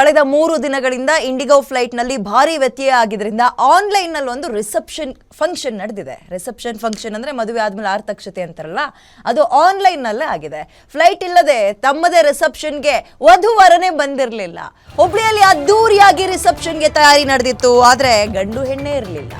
ಕಳೆದ 3 ದಿನಗಳಿಂದ ಇಂಡಿಗೋ ಫ್ಲೈಟ್ನಲ್ಲಿ ಭಾರಿ ವ್ಯತ್ಯಯ ಆಗಿದ್ದರಿಂದ ಆನ್ಲೈನ್ನಲ್ಲಿ ಒಂದು ರಿಸೆಪ್ಷನ್ ಫಂಕ್ಷನ್ ನಡೆದಿದೆ. ರಿಸೆಪ್ಷನ್ ಫಂಕ್ಷನ್ ಅಂದರೆ ಮದುವೆ ಆದಮೇಲೆ ಆರ್ತಕ್ಷತೆ ಅಂತಾರಲ್ಲ, ಅದು ಆನ್ಲೈನ್ನಲ್ಲೇ ಆಗಿದೆ. ಫ್ಲೈಟ್ ಇಲ್ಲದೆ ತಮ್ಮದೇ ರಿಸೆಪ್ಷನ್ಗೆ ವಧುವರನೇ ಬಂದಿರಲಿಲ್ಲ. ಹುಬ್ಳಿಯಲ್ಲಿ ಅದ್ದೂರಿಯಾಗಿ ರಿಸೆಪ್ಷನ್ಗೆ ತಯಾರಿ ನಡೆದಿತ್ತು, ಆದರೆ ಗಂಡು ಹೆಣ್ಣೇ ಇರಲಿಲ್ಲ.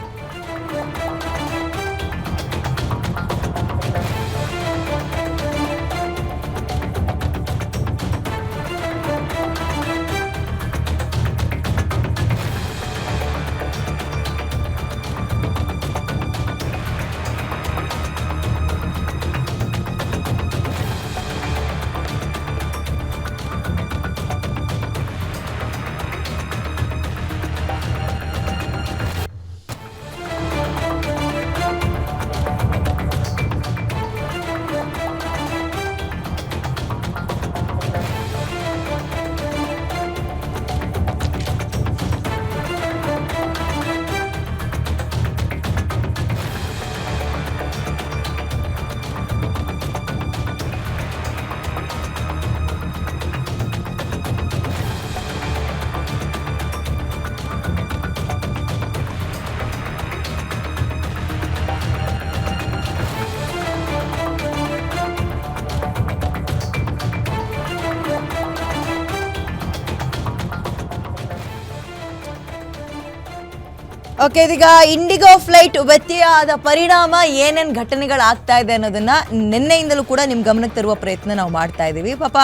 ಓಕೆ, ಇದೀಗ ಇಂಡಿಗೋ ಫ್ಲೈಟ್ ವ್ಯತ್ಯಯ ಆದ ಪರಿಣಾಮ ಏನೇನು ಘಟನೆಗಳಾಗ್ತಾ ಇದೆ ಅನ್ನೋದನ್ನ ನಿನ್ನೆಯಿಂದಲೂ ಕೂಡ ನಿಮ್ಮ ಗಮನಕ್ಕೆ ತರುವ ಪ್ರಯತ್ನ ನಾವು ಮಾಡ್ತಾ ಇದ್ದೀವಿ. ಪಾಪ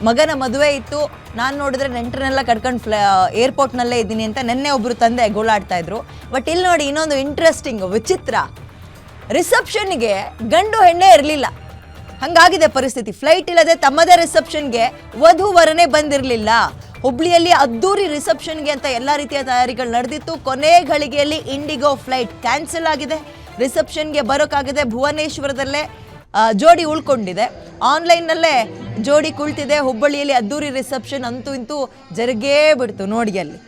ಮಗನ ಮದುವೆ ಇತ್ತು, ನಾನು ನೋಡಿದ್ರೆ ನೆಂಟರನ್ನೆಲ್ಲ ಕಟ್ಕೊಂಡು ಏರ್ಪೋರ್ಟ್ನಲ್ಲೇ ಇದ್ದೀನಿ ಅಂತ ನಿನ್ನೆ ಒಬ್ಬರು ತಂದೆ ಗೋಳಾಡ್ತಾ ಇದ್ರು. ಬಟ್ ಇಲ್ಲಿ ನೋಡಿ ಇನ್ನೊಂದು ಇಂಟ್ರೆಸ್ಟಿಂಗ್ ವಿಚಿತ್ರ, ರಿಸೆಪ್ಷನ್ಗೆ ಗಂಡು ಹೆಣ್ಣೆ ಇರಲಿಲ್ಲ. ಹಂಗಾಗಿದೆ ಪರಿಸ್ಥಿತಿ. ಫ್ಲೈಟ್ ಇಲ್ಲದೆ ತಮ್ಮದೇ ರಿಸೆಪ್ಷನ್ಗೆ ವಧುವರನೇ ಬಂದಿರಲಿಲ್ಲ. ಹುಬ್ಳಿಯಲ್ಲಿ ಅದ್ದೂರಿ ರಿಸೆಪ್ಷನ್ಗೆ ಅಂತ ಎಲ್ಲ ರೀತಿಯ ತಯಾರಿಗಳು ನಡೆದಿತ್ತು. ಕೊನೆ ಘಳಿಗೆಯಲ್ಲಿ ಇಂಡಿಗೋ ಫ್ಲೈಟ್ ಕ್ಯಾನ್ಸಲ್ ಆಗಿದೆ. ರಿಸೆಪ್ಷನ್ಗೆ ಬರೋಕ್ಕಾಗದೆ ಭುವನೇಶ್ವರದಲ್ಲೇ ಜೋಡಿ ಉಳ್ಕೊಂಡಿದೆ. ಆನ್ಲೈನ್ನಲ್ಲೇ ಜೋಡಿ ಕುಳಿತಿದೆ. ಹುಬ್ಬಳ್ಳಿಯಲ್ಲಿ ಅದ್ದೂರಿ ರಿಸೆಪ್ಷನ್ ಅಂತೂ ಇಂತೂ ಜರುಗೇ ಬಿಡ್ತು. ನೋಡಿ ಅಲ್ಲಿ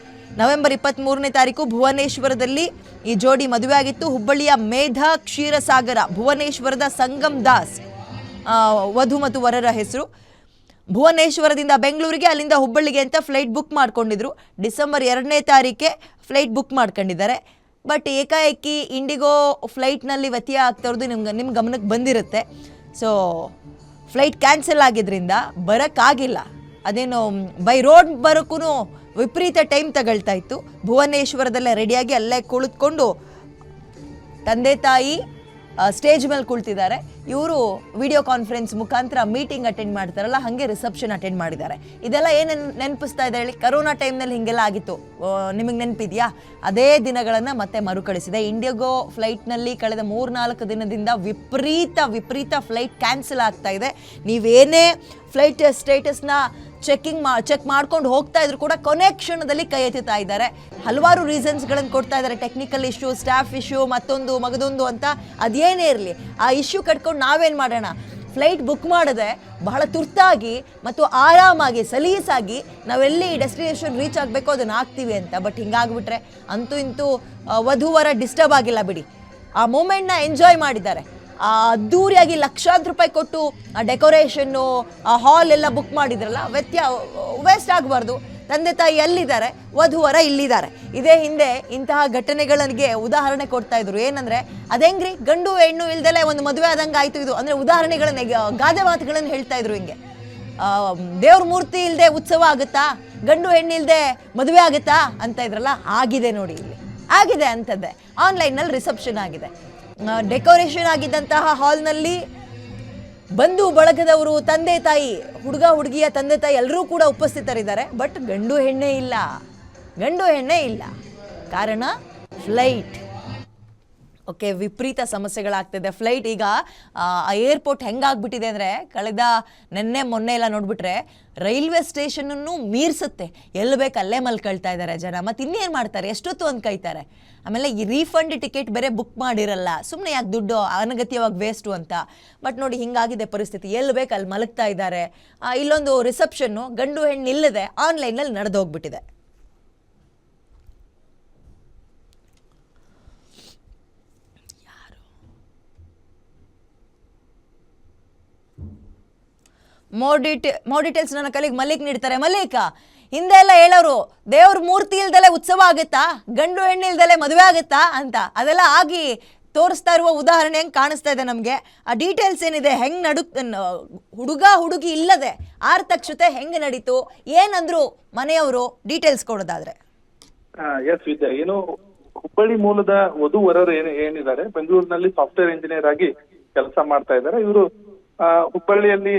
ನವೆಂಬರ್ 23ನೇ ತಾರೀಕು ಭುವನೇಶ್ವರದಲ್ಲಿ ಈ ಜೋಡಿ ಮದುವೆ ಆಗಿತ್ತು. ಹುಬ್ಬಳ್ಳಿಯ ಮೇಧಾ ಕ್ಷೀರಸಾಗರ, ಭುವನೇಶ್ವರದ ಸಂಗಮ್ ದಾಸ್ ವಧು ಮತ್ತು ವರರ ಹೆಸರು. ಭುವನೇಶ್ವರದಿಂದ ಬೆಂಗಳೂರಿಗೆ, ಅಲ್ಲಿಂದ ಹುಬ್ಬಳ್ಳಿಗೆ ಅಂತ ಫ್ಲೈಟ್ ಬುಕ್ ಮಾಡ್ಕೊಂಡಿದ್ರು. ಡಿಸೆಂಬರ್ 2ನೇ ತಾರೀಕೆ ಫ್ಲೈಟ್ ಬುಕ್ ಮಾಡ್ಕೊಂಡಿದ್ದಾರೆ. ಬಟ್ ಏಕಾಏಕಿ ಇಂಡಿಗೋ ಫ್ಲೈಟ್ನಲ್ಲಿ ವ್ಯತ್ಯಯ ಆಗ್ತಾ ಇರೋದು ನಿಮ್ಮ ಗಮನಕ್ಕೆ ಬಂದಿರುತ್ತೆ. ಸೊ ಫ್ಲೈಟ್ ಕ್ಯಾನ್ಸಲ್ ಆಗಿದ್ದರಿಂದ ಬರೋಕ್ಕಾಗಿಲ್ಲ. ಅದೇನು ಬೈ ರೋಡ್ ಬರೋಕ್ಕೂ ವಿಪರೀತ ಟೈಮ್ ತಗೊಳ್ತಾ ಇತ್ತು. ಭುವನೇಶ್ವರದಲ್ಲೇ ರೆಡಿಯಾಗಿ ಅಲ್ಲೇ ಕುಳಿತುಕೊಂಡು ತಂದೆ ತಾಯಿ ಸ್ಟೇಜ್ ಮೇಲೆ ಕುಳಿತಿದ್ದಾರೆ. ಇವರು ವಿಡಿಯೋ ಕಾನ್ಫರೆನ್ಸ್ ಮುಖಾಂತರ ಮೀಟಿಂಗ್ ಅಟೆಂಡ್ ಮಾಡ್ತಾರಲ್ಲ, ಹಾಗೆ ರಿಸೆಪ್ಷನ್ ಅಟೆಂಡ್ ಮಾಡಿದ್ದಾರೆ. ಇದೆಲ್ಲ ಏನೇನು ನೆನಪಿಸ್ತಾ ಇದೆ ಹೇಳಿ? ಕರೋನಾ ಟೈಮ್ನಲ್ಲಿ ಹೀಗೆಲ್ಲ ಆಗಿತ್ತು, ನಿಮಗೆ ನೆನಪಿದೆಯಾ? ಅದೇ ದಿನಗಳನ್ನು ಮತ್ತೆ ಮರುಕಳಿಸಿದೆ. ಇಂಡಿಗೋ ಫ್ಲೈಟ್ನಲ್ಲಿ ಕಳೆದ 3-4 ದಿನದಿಂದ ವಿಪರೀತ ಫ್ಲೈಟ್ ಕ್ಯಾನ್ಸಲ್ ಆಗ್ತಾ ಇದೆ. ನೀವೇನೇ ಫ್ಲೈಟ್ ಸ್ಟೇಟಸ್ನ ಚೆಕ್ ಮಾಡ್ಕೊಂಡು ಹೋಗ್ತಾ ಇದ್ರು ಕೂಡ ಕೊನೆ ಕ್ಷಣದಲ್ಲಿ ಕೈ ಎತ್ತುತ್ತಾ ಇದ್ದಾರೆ. ಹಲವಾರು ರೀಸನ್ಸ್ಗಳನ್ನು ಕೊಡ್ತಾ ಇದ್ದಾರೆ. ಟೆಕ್ನಿಕಲ್ ಇಶ್ಯೂ, ಸ್ಟಾಫ್ ಇಶ್ಯೂ, ಮಗದೊಂದು ಅಂತ. ಅದೇನೇ ಇರಲಿ, ಆ ಇಶ್ಯೂ ಕಟ್ಕೊಂಡು ನಾವೇನು ಮಾಡೋಣ? ಫ್ಲೈಟ್ ಬುಕ್ ಮಾಡಿದೆ ಬಹಳ ತುರ್ತಾಗಿ ಮತ್ತು ಆರಾಮಾಗಿ ಸಲೀಸಾಗಿ ನಾವೆಲ್ಲಿ ಡೆಸ್ಟಿನೇಷನ್ ರೀಚ್ ಆಗಬೇಕು ಅದನ್ನು ಆಗ್ತೀವಿ ಅಂತ. ಬಟ್ ಹಿಂಗಾಗ್ಬಿಟ್ರೆ ಅಂತೂ ಇಂತೂ ವಧುವರ ಡಿಸ್ಟರ್ಬ್ ಆಗಿಲ್ಲ ಬಿಡಿ. ಆ ಮೂಮೆಂಟ್ನ ಎಂಜಾಯ್ ಮಾಡಿದ್ದಾರೆ. ಅದ್ದೂರಿಯಾಗಿ ಲಕ್ಷಾಂತರ ರೂಪಾಯಿ ಕೊಟ್ಟು ಆ ಡೆಕೋರೇಷನ್ನು, ಆ ಹಾಲ್ ಎಲ್ಲ ಬುಕ್ ಮಾಡಿದ್ರಲ್ಲ, ವೇಸ್ಟ್ ಆಗಬಾರ್ದು. ತಂದೆ ತಾಯಿ ಎಲ್ಲಿದ್ದಾರೆ, ವಧುವರ ಇಲ್ಲಿದ್ದಾರೆ. ಇದೇ ಹಿಂದೆ ಇಂತಹ ಘಟನೆಗಳಿಗೆ ಉದಾಹರಣೆ ಕೊಡ್ತಾ ಇದ್ರು. ಏನಂದ್ರೆ ಅದೆಂಗ್ರಿ ಗಂಡು ಹೆಣ್ಣು ಇಲ್ದಲೆ ಒಂದು ಮದುವೆ ಆದಂಗೆ ಆಯ್ತು ಇದು ಅಂದರೆ ಉದಾಹರಣೆಗಳನ್ನ, ಗಾದೆ ಮಾತುಗಳನ್ನು ಹೇಳ್ತಾ ಇದ್ರು. ಹಿಂಗೆ ದೇವ್ರ ಮೂರ್ತಿ ಇಲ್ಲದೆ ಉತ್ಸವ ಆಗುತ್ತಾ, ಗಂಡು ಹೆಣ್ಣು ಇಲ್ಲದೆ ಮದುವೆ ಆಗುತ್ತಾ ಅಂತ ಇದ್ರಲ್ಲ, ಆಗಿದೆ ನೋಡಿ, ಇಲ್ಲಿ ಆಗಿದೆ ಅಂಥದ್ದೇ. ಆನ್ಲೈನ್ನಲ್ಲಿ ರಿಸೆಪ್ಷನ್ ಆಗಿದೆ. ಡೆಕೋರೇಷನ್ ಆಗಿದ್ದಂತಹ ಹಾಲ್ನಲ್ಲಿ ಬಂಧು ಬಳಗದವರು, ತಂದೆ ತಾಯಿ, ಹುಡುಗ ಹುಡುಗಿಯ ತಂದೆ ತಾಯಿ ಎಲ್ಲರೂ ಕೂಡ ಉಪಸ್ಥಿತರಿದ್ದಾರೆ. ಬಟ್ ಗಂಡು ಹೆಣ್ಣೆ ಇಲ್ಲ. ಕಾರಣ ಫ್ಲೈಟ್. ಓಕೆ, ವಿಪರೀತ ಸಮಸ್ಯೆಗಳಾಗ್ತಿದೆ. ಫ್ಲೈಟ್ ಈಗ ಏರ್ಪೋರ್ಟ್ ಹೆಂಗಾಗ್ಬಿಟ್ಟಿದೆ ಅಂದರೆ, ಕಳೆದ ಮೊನ್ನೆ ಎಲ್ಲ ನೋಡ್ಬಿಟ್ರೆ ರೈಲ್ವೆ ಸ್ಟೇಷನನ್ನು ಮೀರಿಸುತ್ತೆ. ಎಲ್ಲಿ ಬೇಕು ಅಲ್ಲೇ ಮಲ್ಕೊಳ್ತಾ ಇದ್ದಾರೆ ಜನ. ಮತ್ತು ಇನ್ನೇನು ಮಾಡ್ತಾರೆ, ಎಷ್ಟೊತ್ತು ಅಂತ ಕೈತಾರೆ. ಆಮೇಲೆ ಈ ರೀಫಂಡ್ ಟಿಕೆಟ್ ಬೇರೆ ಬುಕ್ ಮಾಡಿರಲ್ಲ, ಸುಮ್ಮನೆ ಯಾಕೆ ದುಡ್ಡು ಅನಗತ್ಯವಾಗಿ ವೇಸ್ಟು ಅಂತ. ಬಟ್ ನೋಡಿ ಹಿಂಗಾಗಿದೆ ಪರಿಸ್ಥಿತಿ. ಎಲ್ಲಿ ಬೇಕು ಅಲ್ಲಿ ಮಲಗ್ತಾ ಇದ್ದಾರೆ. ಇಲ್ಲೊಂದು ರಿಸೆಪ್ಷನ್ನು ಗಂಡು ಹೆಣ್ಣು ಇಲ್ಲದೆ ಆನ್ಲೈನಲ್ಲಿ ನಡೆದೋಗ್ಬಿಟ್ಟಿದೆ. ಮೋರ್ ಡೀಟೇಲ್ಸ್ ನನ್ನ ಕಲಿಗೆ ಮಲ್ಲಿಕ್ ನೀಡ್ತಾರೆ. ಮಲ್ಲಿಕ, ಹಿಂದೆ ಎಲ್ಲ ಹೇಳೋರು ದೇವ್ರ ಮೂರ್ತಿ ಇಲ್ದಲೆ ಉತ್ಸವ ಆಗುತ್ತಾ, ಗಂಡು ಹೆಣ್ಣು ಇಲ್ದಲೆ ಮದುವೆ ಆಗುತ್ತಾ ಅಂತ. ಅದೆಲ್ಲ ಆಗಿ ತೋರಿಸ್ತಾ ಇರುವ ಉದಾಹರಣೆ ಹೆಂಗೆ ಕಾಣಿಸ್ತಾ ಇದೆ ನಮಗೆ. ಆ ಡೀಟೇಲ್ಸ್ ಏನಿದೆ, ಹೆಂಗೆ ಹುಡುಗ ಹುಡುಗಿ ಇಲ್ಲದೆ ಆರ್ತಕ್ಷತೆ ಹೆಂಗೆ ನಡೀತು, ಏನಂದ್ರು ಮನೆಯವರು, ಡೀಟೇಲ್ಸ್ ಕೊಡೋದಾದ್ರೆ. ಎಸ್ ವಿದ್ಯಾ, ಏನು ಹುಬ್ಬಳ್ಳಿ ಮೂಲದ ವಧು ವರರು ಏನಿದ್ದಾರೆ, ಬೆಂಗಳೂರಿನಲ್ಲಿ ಸಾಫ್ಟ್ವೇರ್ ಇಂಜಿನಿಯರ್ ಆಗಿ ಕೆಲಸ ಮಾಡ್ತಾ ಇದ್ದಾರೆ. ಇವರು ಹುಬ್ಬಳ್ಳಿಯಲ್ಲಿ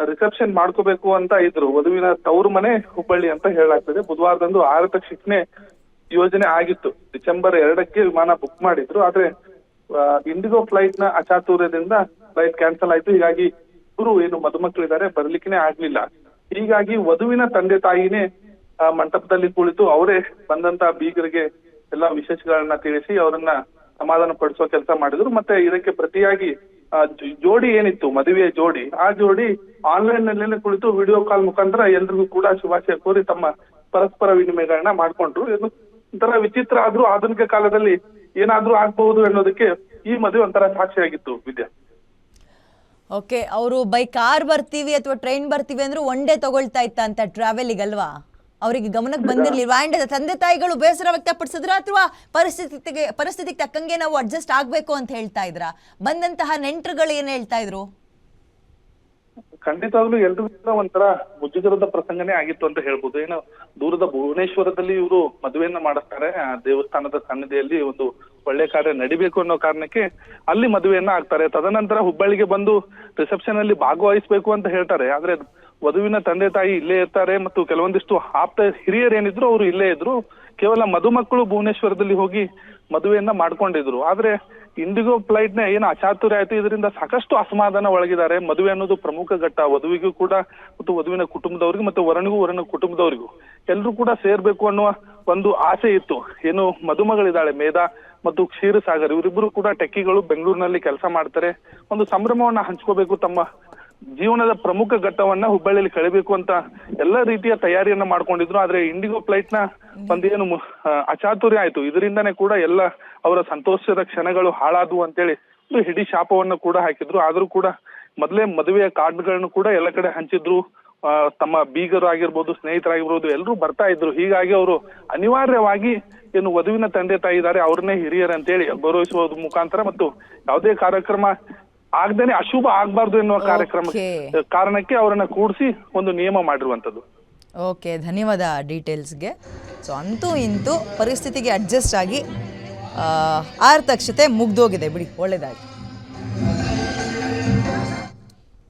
ರಿಸೆಪ್ಷನ್ ಮಾಡ್ಕೋಬೇಕು ಅಂತ ಇದ್ರು. ವಧುವಿನ ತವರು ಮನೆ ಹುಬ್ಬಳ್ಳಿ ಅಂತ ಹೇಳಲಾಗ್ತದೆ. ಬುಧವಾರದಂದು ಆರತಕ್ಷತೆ ಯೋಜನೆ ಆಗಿತ್ತು. ಡಿಸೆಂಬರ್ 2ಕ್ಕೆ ವಿಮಾನ ಬುಕ್ ಮಾಡಿದ್ರು. ಆದ್ರೆ ಇಂಡಿಗೋ ಫ್ಲೈಟ್ ನ ಅಚಾತುರ್ಯದಿಂದ ಫ್ಲೈಟ್ ಕ್ಯಾನ್ಸಲ್ ಆಯ್ತು. ಹೀಗಾಗಿ ಇವರು ಏನು ಮದುಮಕ್ಕಳಿದ್ದಾರೆ ಬರ್ಲಿಕ್ಕೆ ಆಗ್ಲಿಲ್ಲ. ಹೀಗಾಗಿ ವಧುವಿನ ತಂದೆ ತಾಯಿನೇ ಮಂಟಪದಲ್ಲಿ ಕುಳಿತು ಅವರೇ ಬಂದಂತ ಬೀಗರಿಗೆ ಎಲ್ಲಾ ವಿಶೇಷಗಳನ್ನ ತಿಳಿಸಿ ಅವರನ್ನ ಸಮಾಧಾನ ಪಡಿಸೋ ಕೆಲಸ ಮಾಡಿದ್ರು. ಮತ್ತೆ ಇದಕ್ಕೆ ಪ್ರತಿಯಾಗಿ ಜೋಡಿ ಏನಿತ್ತು, ಮದುವೆಯ ಜೋಡಿ, ಆ ಜೋಡಿ ಆನ್ಲೈನ್ ನಲ್ಲೇನೆ ಕುಳಿತು ವಿಡಿಯೋ ಕಾಲ್ ಮುಖಾಂತರ ಎಲ್ರಿಗೂ ಕೂಡ ಶುಭಾಶಯ ಕೋರಿ ತಮ್ಮ ಪರಸ್ಪರ ವಿನಿಮಯಗಳನ್ನ ಮಾಡ್ಕೊಂಡ್ರು. ಇದು ಒಂಥರ ವಿಚಿತ್ರ ಆದ್ರೂ ಆಧುನಿಕ ಕಾಲದಲ್ಲಿ ಏನಾದ್ರೂ ಆಗ್ಬಹುದು ಅನ್ನೋದಕ್ಕೆ ಈ ಮದುವೆ ಒಂಥರ ಸಾಕ್ಷಿಯಾಗಿತ್ತು ವಿದ್ಯಾ. ಓಕೆ, ಅವರು ಬೈ ಕಾರ್ ಬರ್ತೀವಿ ಅಥವಾ ಟ್ರೈನ್ ಬರ್ತೀವಿ ಅಂದ್ರೆ ಒನ್ ಡೇ ತಗೊಳ್ತಾ ಇತ್ತ ಅಂತ ಟ್ರಾವೆಲಿಗೆ ಅಲ್ವಾ? ಅವರಿಗೆ ಗಮನಕ್ಕೆ ಬಂದಿರ್ಲಿಲ್ವಾ? ಅಂಡ್ ತಂದೆ ತಾಯಿಗಳು ಬೇಸರ ವ್ಯಕ್ತಪಡಿಸಿದ್ರ ಅಥವಾ ಪರಿಸ್ಥಿತಿಗೆ ತಕ್ಕಂಗೆ ನಾವು ಅಡ್ಜಸ್ಟ್ ಆಗ್ಬೇಕು ಅಂತ ಹೇಳ್ತಾ ಇದ್ರ? ಬಂದಂತಹ ನೆಂಟರುಗಳು ಏನ್ ಹೇಳ್ತಾ ಇದ್ರು? ಖಂಡಿತವಾಗ್ಲೂ ಎಲ್ರಿಗೂ ಒಂಥರ ಮುಜುಗರದ ಪ್ರಸಂಗನೇ ಆಗಿತ್ತು ಅಂತ ಹೇಳ್ಬೋದು. ಏನು ದೂರದ ಭುವನೇಶ್ವರದಲ್ಲಿ ಇವರು ಮದುವೆಯನ್ನ ಮಾಡಿಸ್ತಾರೆ. ದೇವಸ್ಥಾನದ ಸನ್ನಿಧಿಯಲ್ಲಿ ಒಂದು ಒಳ್ಳೆ ಕಾರ್ಯ ನಡಿಬೇಕು ಅನ್ನೋ ಕಾರಣಕ್ಕೆ ಅಲ್ಲಿ ಮದುವೆಯನ್ನ ಆಗ್ತಾರೆ. ತದನಂತರ ಹುಬ್ಬಳ್ಳಿಗೆ ಬಂದು ರಿಸೆಪ್ಷನ್ ಅಲ್ಲಿ ಭಾಗವಹಿಸ್ಬೇಕು ಅಂತ ಹೇಳ್ತಾರೆ. ಆದ್ರೆ ವಧುವಿನ ತಂದೆ ತಾಯಿ ಇಲ್ಲೇ ಇರ್ತಾರೆ ಮತ್ತು ಕೆಲವೊಂದಿಷ್ಟು ಆಪ್ತ ಹಿರಿಯರು ಏನಿದ್ರು ಅವರು ಇಲ್ಲೇ ಇದ್ರು. ಕೇವಲ ಮದುಮಕ್ಕಳು ಭುವನೇಶ್ವರದಲ್ಲಿ ಹೋಗಿ ಮದುವೆಯನ್ನ ಮಾಡ್ಕೊಂಡಿದ್ರು. ಆದ್ರೆ ಇಂಡಿಗೋ ಫ್ಲೈಟ್ ನ ಏನು ಅಚಾತುರ್ಯ ಆಯ್ತು, ಇದರಿಂದ ಸಾಕಷ್ಟು ಅಸಮಾಧಾನ ಒಳಗಿದ್ದಾರೆ. ಮದುವೆ ಅನ್ನೋದು ಪ್ರಮುಖ ಘಟ್ಟ. ವಧುವಿಗೂ ಕೂಡ ಮತ್ತು ವಧುವಿನ ಕುಟುಂಬದವರಿಗೂ ಮತ್ತು ವರನಿಗೂ ವರನ ಕುಟುಂಬದವರಿಗೂ ಎಲ್ರೂ ಕೂಡ ಸೇರ್ಬೇಕು ಅನ್ನುವ ಒಂದು ಆಸೆ ಇತ್ತು. ಏನು ಮದುಮಗಳಿದ್ದಾಳೆ ಮೇಧಾ ಮತ್ತು ಕ್ಷೀರಸಾಗರ್, ಇವರಿಬ್ಬರು ಕೂಡ ಟೆಕ್ಕಿಗಳು, ಬೆಂಗಳೂರಿನಲ್ಲಿ ಕೆಲಸ ಮಾಡ್ತಾರೆ. ಒಂದು ಸಂಭ್ರಮವನ್ನ ಹಂಚ್ಕೋಬೇಕು, ತಮ್ಮ ಜೀವನದ ಪ್ರಮುಖ ಘಟ್ಟವನ್ನ ಹುಬ್ಬಳ್ಳಿಯಲ್ಲಿ ಕಳಿಬೇಕು ಅಂತ ಎಲ್ಲ ರೀತಿಯ ತಯಾರಿಯನ್ನ ಮಾಡ್ಕೊಂಡಿದ್ರು. ಆದ್ರೆ ಇಂಡಿಗೋ ಫ್ಲೈಟ್ ನ ಒಂದೇನು ಅಚಾತುರ್ಯ ಆಯ್ತು, ಇದರಿಂದಾನೇ ಕೂಡ ಎಲ್ಲ ಅವರ ಸಂತೋಷದ ಕ್ಷಣಗಳು ಹಾಳಾದವು ಅಂತೇಳಿ ಒಂದು ಹಿಡಿ ಶಾಪವನ್ನು ಕೂಡ ಹಾಕಿದ್ರು. ಆದ್ರೂ ಕೂಡ ಮೊದಲೇ ಮದುವೆಯ ಕಾರ್ಡ್ಗಳನ್ನು ಕೂಡ ಎಲ್ಲ ಕಡೆ ಹಂಚಿದ್ರು. ತಮ್ಮ ಬೀಗರು ಆಗಿರ್ಬೋದು, ಸ್ನೇಹಿತರಾಗಿರ್ಬೋದು, ಎಲ್ಲರೂ ಬರ್ತಾ ಇದ್ರು. ಹೀಗಾಗಿ ಅವರು ಅನಿವಾರ್ಯವಾಗಿ ಏನು ವಧುವಿನ ತಂದೆ ತಾಯಿ ಇದ್ದಾರೆ ಅವ್ರನ್ನೇ ಹಿರಿಯರಂತೇಳಿ ಗೌರವಿಸುವ ಮುಖಾಂತರ ಮತ್ತು ಯಾವುದೇ ಕಾರ್ಯಕ್ರಮ ಆಗದೇನೆ ಅಶುಭ ಆಗ್ಬಾರ್ದು ಎನ್ನುವ ಕಾರಣಕ್ಕೆ ಅವರನ್ನ ಕೂಡಿಸಿ ಒಂದು ನಿಯಮ ಮಾಡಿರುವಂತದ್ದು. ಓಕೆ, ಧನ್ಯವಾದ ಡೀಟೇಲ್ಸ್ಗೆ. ಸೊ ಅಂತೂ ಇಂತೂ ಪರಿಸ್ಥಿತಿಗೆ ಅಡ್ಜಸ್ಟ್ ಆಗಿ ಆರ್ತಕ್ಷತೆ ಮುಗ್ದೋಗಿದೆ ಬಿಡಿ, ಒಳ್ಳೇದಾಗಿ.